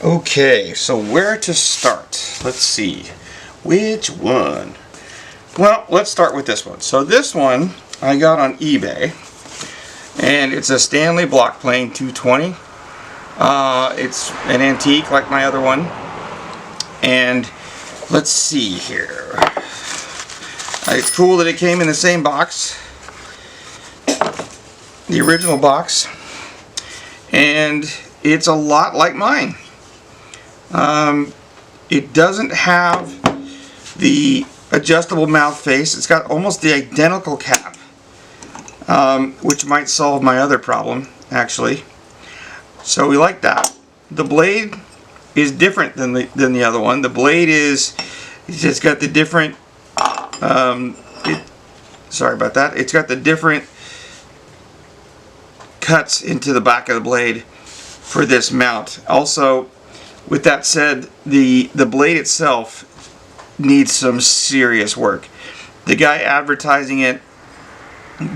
Okay, so where to start? Let's see. Which one? Well, let's start with this one. So this one I got on eBay, and it's a Stanley block plane 220. It's an antique like my other one. And let's see here. It's cool that it came in the same box, the original box, and it's a lot like mine. It doesn't have the adjustable mouth face. It's got almost the identical cap, which might solve my other problem, actually. So we like that. The blade is different than the other one. The blade it's just got the different. Sorry about that. It's got the different cuts into the back of the blade for this mount. Also, with that said, the blade itself needs some serious work. The guy advertising it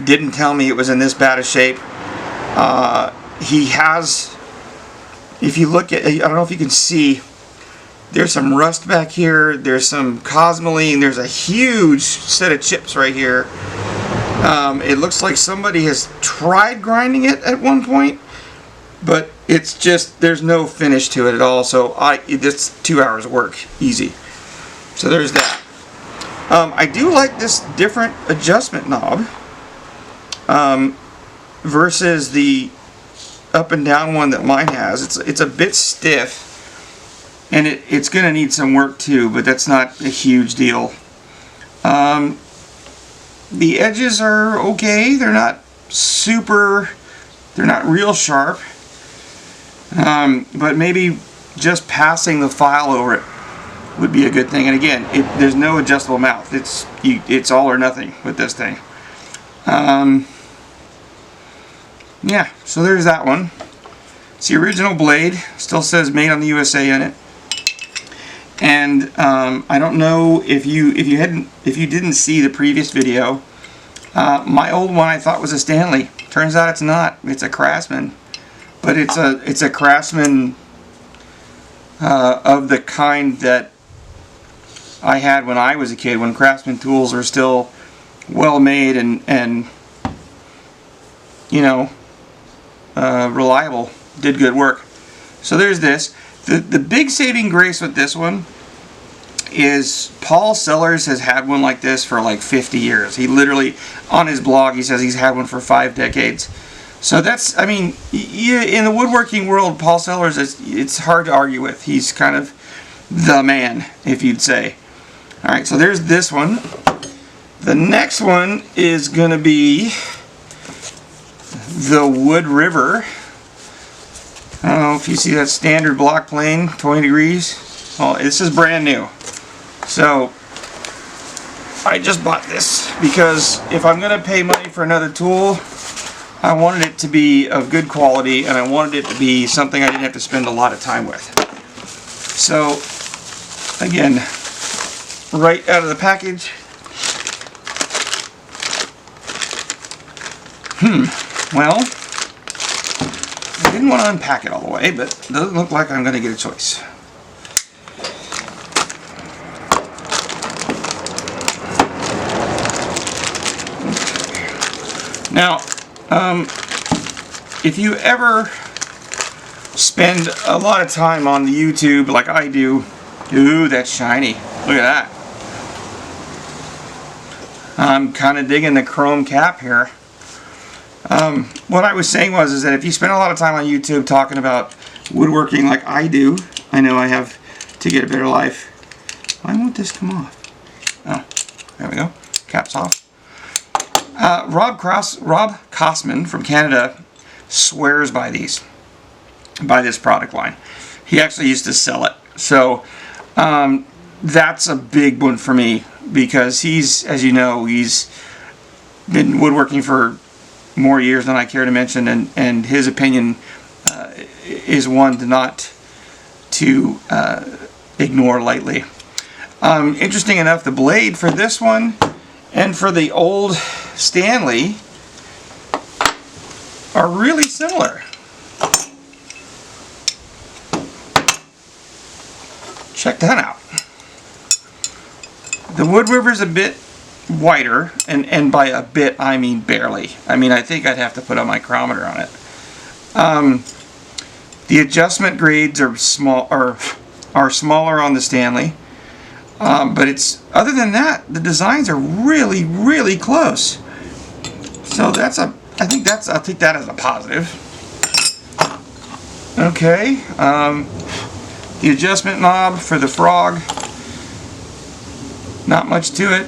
didn't tell me it was in this bad a shape. He has, if you look at, I don't know if you can see, there's some rust back here, there's some cosmoline, there's a huge set of chips right here. It looks like somebody has tried grinding it at one point, but it's just, there's no finish to it at all. So it's 2 hours of work, easy. So there's that. I do like this different adjustment knob versus the up and down one that mine has. It's a bit stiff, and it's going to need some work too, but that's not a huge deal. The edges are okay. They're not super, they're not real sharp. But maybe just passing the file over it would be a good thing. And again, there's no adjustable mouth. It's all or nothing with this thing. Yeah, so there's that one. It's the original blade. Still says made on the USA in it. And I don't know if you didn't see the previous video. My old one I thought was a Stanley. Turns out it's not. It's a Craftsman. But it's a Craftsman of the kind that I had when I was a kid, when Craftsman tools were still well made and you know, reliable, did good work. So there's this. The big saving grace with this one is Paul Sellers has had one like this for like 50 years. He literally, on his blog, he says he's had one for 5 decades. So that's, I mean, in the woodworking world, Paul Sellers, it's hard to argue with. He's kind of the man, if you'd say. Alright, so there's this one. The next one is going to be the Wood River. I don't know if you see that standard block plane, 20 degrees. Well, this is brand new. So, I just bought this because if I'm going to pay money for another tool, I wanted it to be of good quality, and I wanted it to be something I didn't have to spend a lot of time with. So, again, right out of the package. Well, I didn't want to unpack it all the way, but it doesn't look like I'm going to get a choice. Now, if you ever spend a lot of time on the YouTube like I do, ooh, that's shiny. Look at that. I'm kind of digging the chrome cap here. What I was saying is that if you spend a lot of time on YouTube talking about woodworking like I do, I know I have to get a better life. Why won't this come off? Oh, there we go. Cap's off. Rob Kossman from Canada swears by this product line. He actually used to sell it. So that's a big one for me because he's, as you know, he's been woodworking for more years than I care to mention, and his opinion is one to ignore lightly. Interesting enough, the blade for this one and for the old Stanley are really similar. check that out. The wood river's a bit wider, and by a bit I mean barely. I mean, I think I'd have to put a micrometer on it. The adjustment grades are smaller on the Stanley, but it's, other than that, the designs are really, really close. So that's a, I think that's, I'll take that as a positive. Okay, the adjustment knob for the frog, not much to it.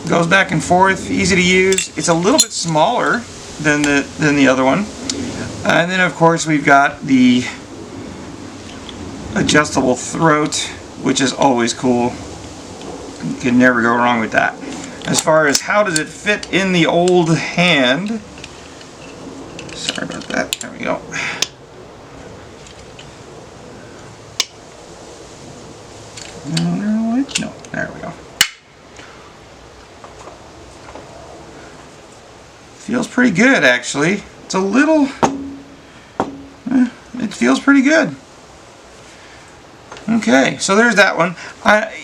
Goes back and forth, easy to use. It's a little bit smaller than the other one. And then of course we've got the adjustable throat, which is always cool. You can never go wrong with that. As far as how does it fit in the old hand, sorry about that, there we go. No, there we go. Feels pretty good, actually. It's a little, it feels pretty good. Okay, so there's that one.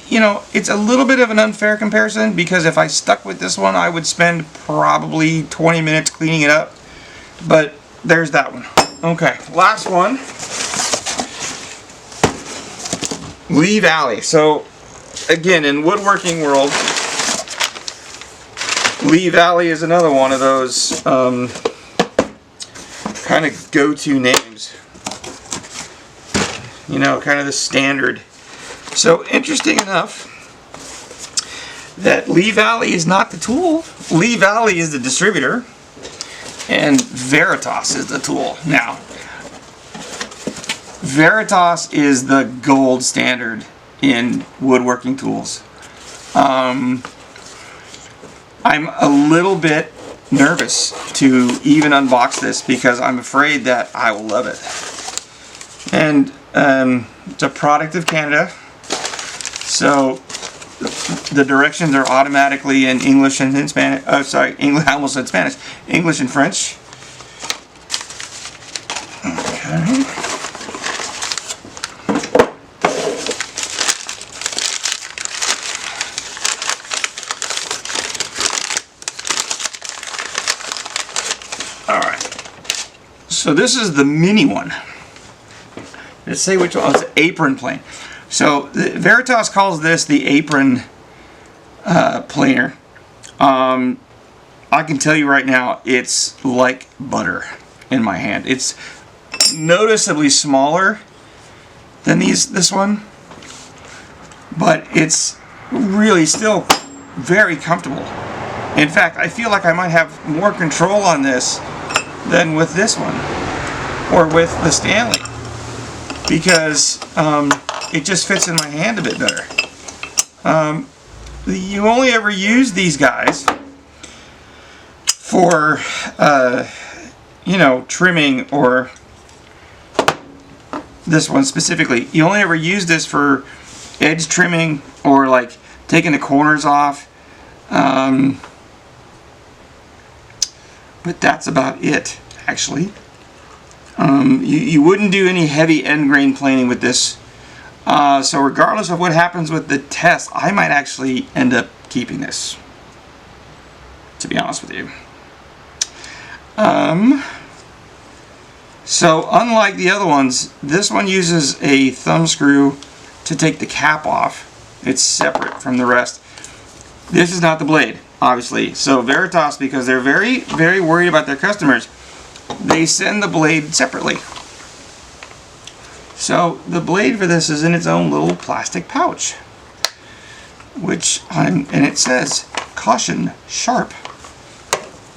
You know, it's a little bit of an unfair comparison because if I stuck with this one, I would spend probably 20 minutes cleaning it up. But there's that one. Okay, last one. Lee Valley. So, again, in woodworking world, Lee Valley is another one of those kind of go-to names. You know, kind of the standard. So, interesting enough that Lee Valley is not the tool. Lee Valley is the distributor, and Veritas is the tool. Now, Veritas is the gold standard in woodworking tools. I'm a little bit nervous to even unbox this because I'm afraid that I will love it. And it's a product of Canada, so the directions are automatically in English and in Spanish. Oh, sorry, English. I almost said Spanish. English and French. Okay. So this is the mini one. Let's say which one. It's apron plane. So Veritas calls this the apron planer. I can tell you right now, it's like butter in my hand. It's noticeably smaller than this one, but it's really still very comfortable. In fact, I feel like I might have more control on this than with this one, or with the Stanley, because it just fits in my hand a bit better. You only ever use these guys for, you know, trimming, or this one specifically. You only ever use this for edge trimming, or like taking the corners off. But that's about it, actually. You wouldn't do any heavy end grain planing with this. So regardless of what happens with the test, I might actually end up keeping this, to be honest with you. So unlike the other ones, this one uses a thumb screw to take the cap off. It's separate from the rest. This is not the blade, obviously. So Veritas, because they're very, very worried about their customers, they send the blade separately. So the blade for this is in its own little plastic pouch, and it says, "Caution, sharp."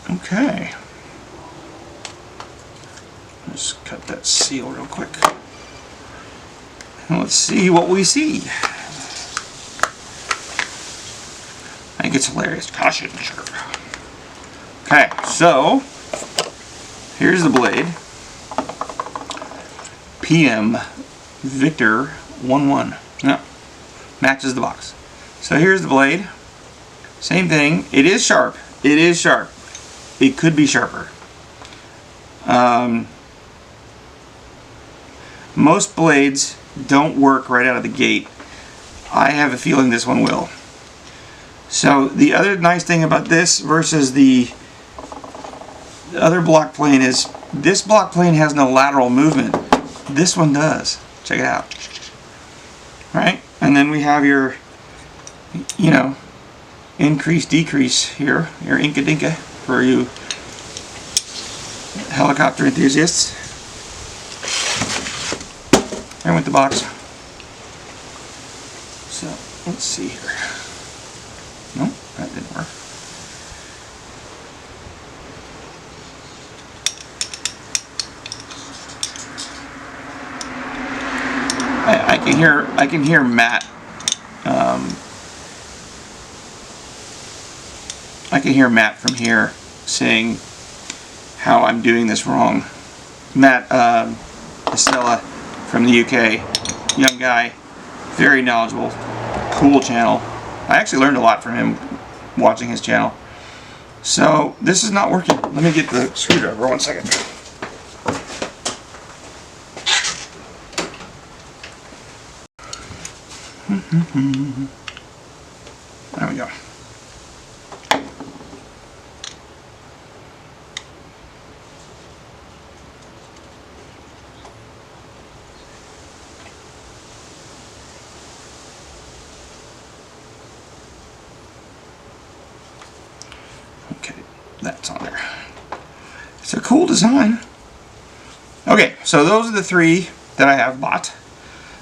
Okay. Let's cut that seal real quick. And let's see what we see. I think it's hilarious. Caution, sharp. Okay, so here's the blade. PM Victor 11. No, matches the box. So here's the blade. Same thing. It is sharp. It is sharp. It could be sharper. Most blades don't work right out of the gate I have a feeling this one will. So the other nice thing about this versus the other block plane is this block plane has no lateral movement. This one does. Check it out. Right? And then we have your, you know, increase, decrease here, your Inca Dinka for you helicopter enthusiasts. There went the box. So, let's see here. Nope, that didn't work. I can hear Matt. I can hear Matt from here saying how I'm doing this wrong. Matt Estella from the UK, young guy, very knowledgeable, cool channel. I actually learned a lot from him watching his channel. So this is not working. Let me get the screwdriver 1 second. There we go. Okay, that's on there. It's a cool design. Okay, so those are the 3 that I have bought.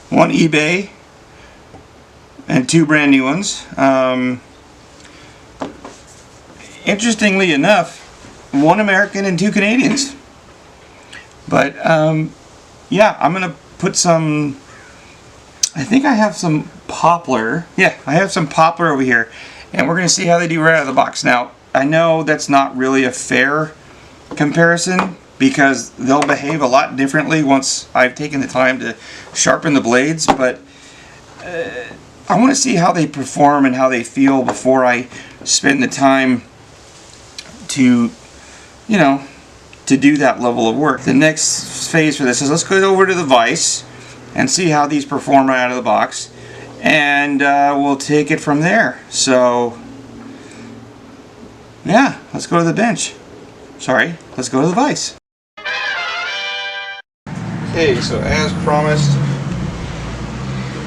1 eBay and 2 brand new ones. Interestingly enough, 1 American and 2 Canadians. But yeah, I'm gonna put some, I think I have some poplar. Yeah, I have some poplar over here, and we're gonna see how they do right out of the box. Now, I know that's not really a fair comparison because they'll behave a lot differently once I've taken the time to sharpen the blades, but I want to see how they perform and how they feel before I spend the time to, you know, to do that level of work. The next phase for this is let's go over to the Vise and see how these perform right out of the box, and we'll take it from there. So yeah, let's go to the bench. Sorry, let's go to the Vise. Okay, so as promised,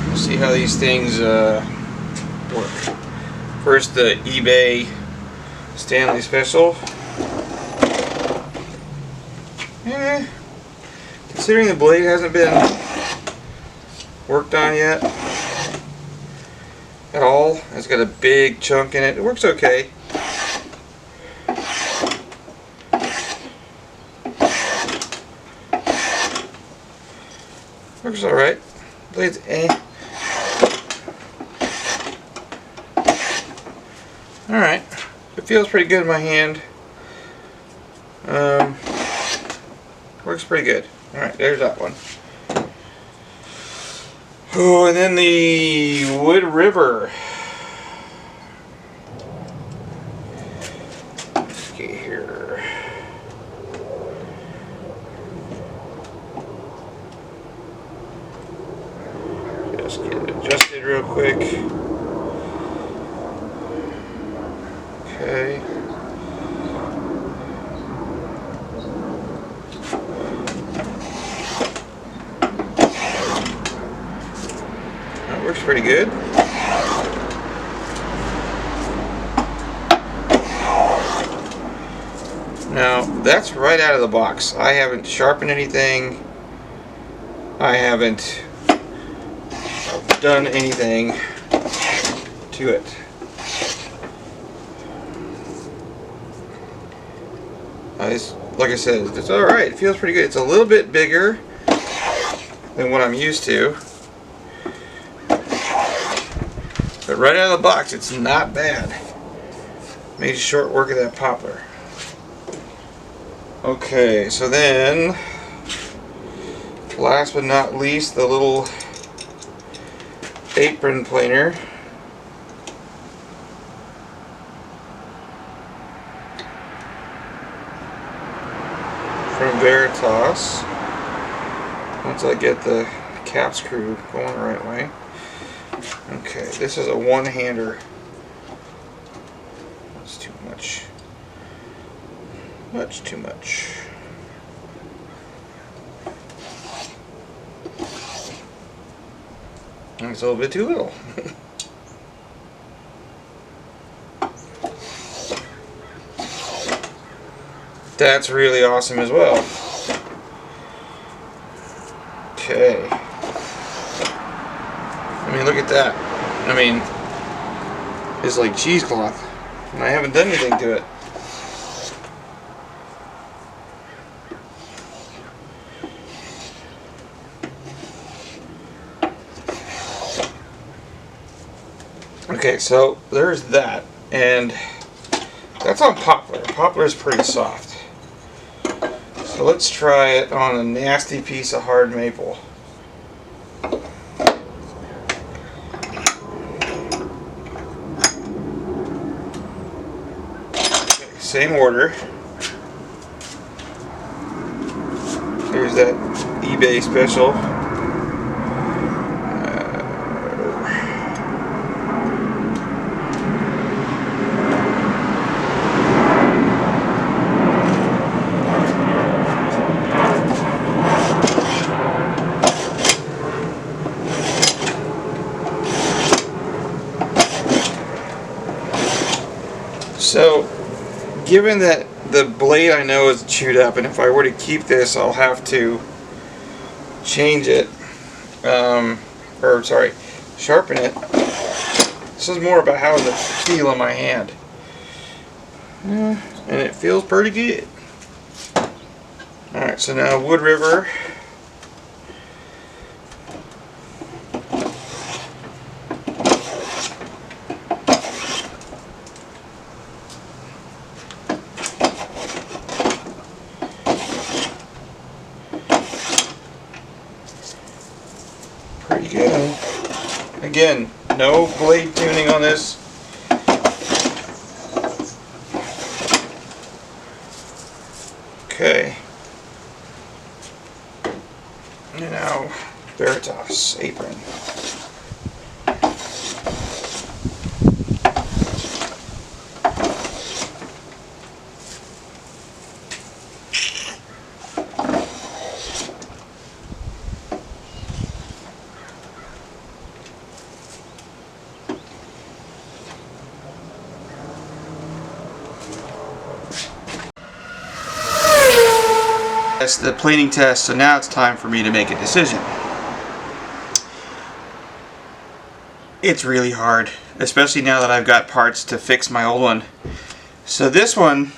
we'll see how these things work. First, the eBay Stanley special. Considering the blade hasn't been worked on yet at all, it's got a big chunk in it. It works okay. Works alright. Blade's Alright. It feels pretty good in my hand. Works pretty good. Alright, there's that one. Oh, and then the Wood River. Okay, here. Just get it adjusted real quick. Okay. That works pretty good. Now, that's right out of the box. I haven't sharpened anything. I haven't done anything to it. Like I said, it's alright. It feels pretty good. It's a little bit bigger than what I'm used to. But right out of the box, it's not bad. Made short work of that poplar. Okay, so then, last but not least, the little apron planer. From Veritas. Once I get the cap screw going the right way. Okay, this is a one-hander. That's too much. Much too much. It's a little bit too little. That's really awesome as well. Okay. I mean, look at that. I mean, it's like cheesecloth, and I haven't done anything to it. Okay, so there's that, and that's on poplar. Poplar is pretty soft. So let's try it on a nasty piece of hard maple. Okay, same order. Here's that eBay special. So, given that the blade I know is chewed up, and if I were to keep this, I'll have to change it, sharpen it. This is more about how does it feel in my hand. And it feels pretty good. Alright, so now Wood River. Pretty good. Again, no blade tuning on this. Okay. And now, Veritas apron. That's the planing test, so now it's time for me to make a decision. It's really hard, especially now that I've got parts to fix my old one. So this one,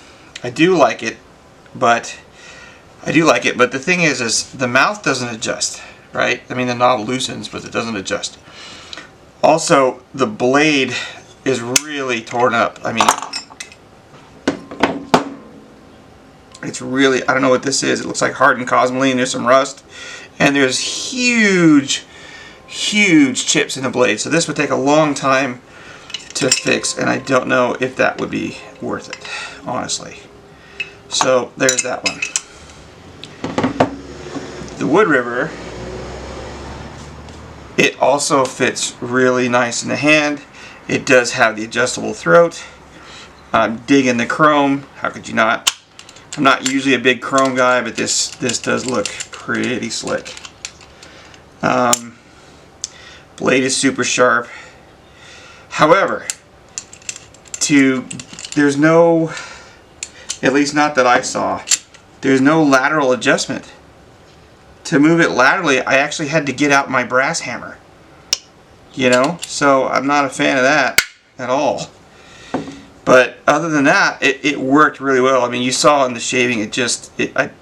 I do like it, but the thing is the mouth doesn't adjust, right? I mean, the knob loosens, but it doesn't adjust. Also, the blade is really torn up. I mean, it's really, I don't know what this is. It looks like hardened cosmoline. There's some rust, and there's huge chips in the blade. So this would take a long time to fix, and I don't know if that would be worth it, honestly. So there's that one. The Wood River, it also fits really nice in the hand. It does have the adjustable throat. I'm digging the chrome. How could you not? I'm not usually a big chrome guy, but this does look pretty slick. Blade is super sharp. However, there's no, at least not that I saw, there's no lateral adjustment. To move it laterally, I actually had to get out my brass hammer. You know, so I'm not a fan of that at all. But other than that, it worked really well. I mean, you saw in the shaving,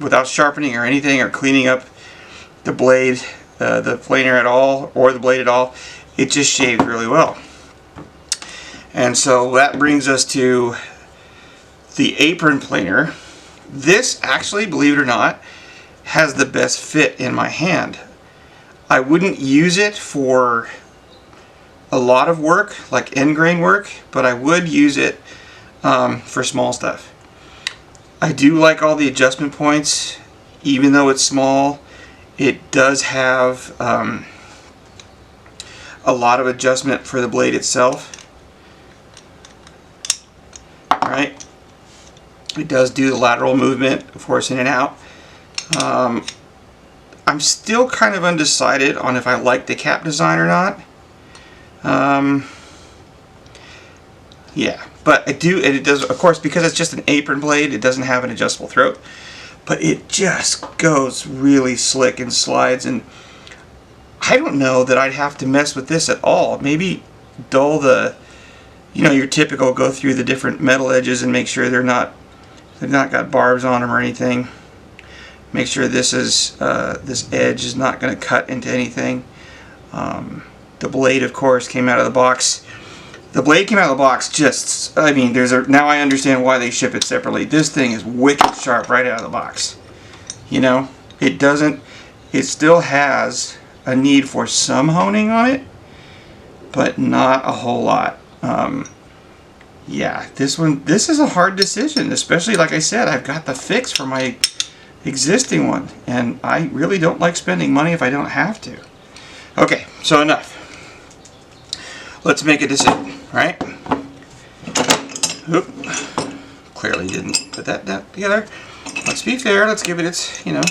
without sharpening or anything or cleaning up the blade, the planer at all, or the blade at all, it just shaved really well. And so that brings us to the apron planer. This actually, believe it or not, has the best fit in my hand. I wouldn't use it for a lot of work, like end grain work, but I would use it for small stuff. I do like all the adjustment points, even though it's small. It does have a a lot of adjustment for the blade itself. Right? It does do the lateral movement, of course, in and out. I'm still kind of undecided on if I like the cap design or not. Yeah, but I do, and it does, of course, because it's just an apron blade, it doesn't have an adjustable throat, but it just goes really slick and slides, and I don't know that I'd have to mess with this at all. Maybe dull the, you know, your typical go through the different metal edges and make sure they've not got barbs on them or anything. Make sure this edge is not going to cut into anything. The blade, of course, came out of the box. The blade came out of the box just, I mean, now I understand why they ship it separately. This thing is wicked sharp right out of the box. You know, it still has a need for some honing on it, but not a whole lot. Yeah, this is a hard decision, especially, like I said, I've got the fix for my existing one, and I really don't like spending money if I don't have to. Okay, so enough. Let's make a decision, right? Oop. Clearly didn't put that together. Let's be fair. Let's give it its, you know,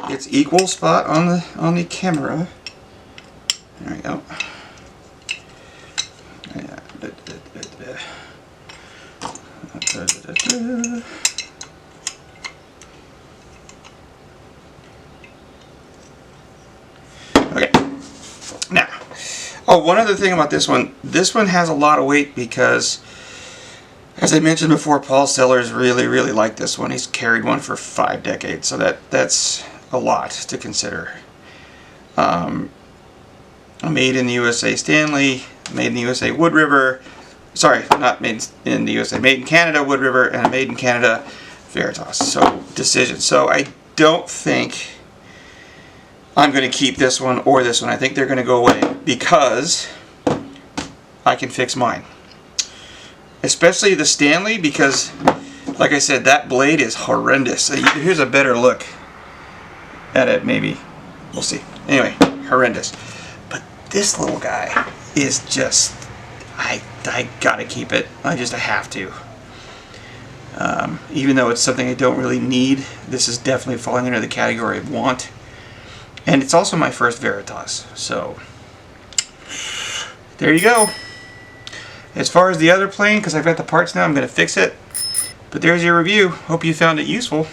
its equal spot on the camera. There we go. Okay. Now, oh, one other thing about this one. This one has a lot of weight because, as I mentioned before, Paul Sellers really liked this one. He's carried one for 5 decades, so that's a lot to consider. Made in the USA Stanley, made in the USA Wood River. Sorry, not made in the USA. Made in Canada Wood River, and a made in Canada Veritas. So, decision. So, I don't think I'm going to keep this one or this one. I think they're going to go away because I can fix mine. Especially the Stanley, because, like I said, that blade is horrendous. Here's a better look at it, maybe. We'll see. Anyway, horrendous. But this little guy is just, I gotta keep it. I have to. Even though it's something I don't really need, this is definitely falling under the category of want. And it's also my first Veritas. So, there you go. As far as the other plane, because I've got the parts now, I'm going to fix it. But there's your review. Hope you found it useful.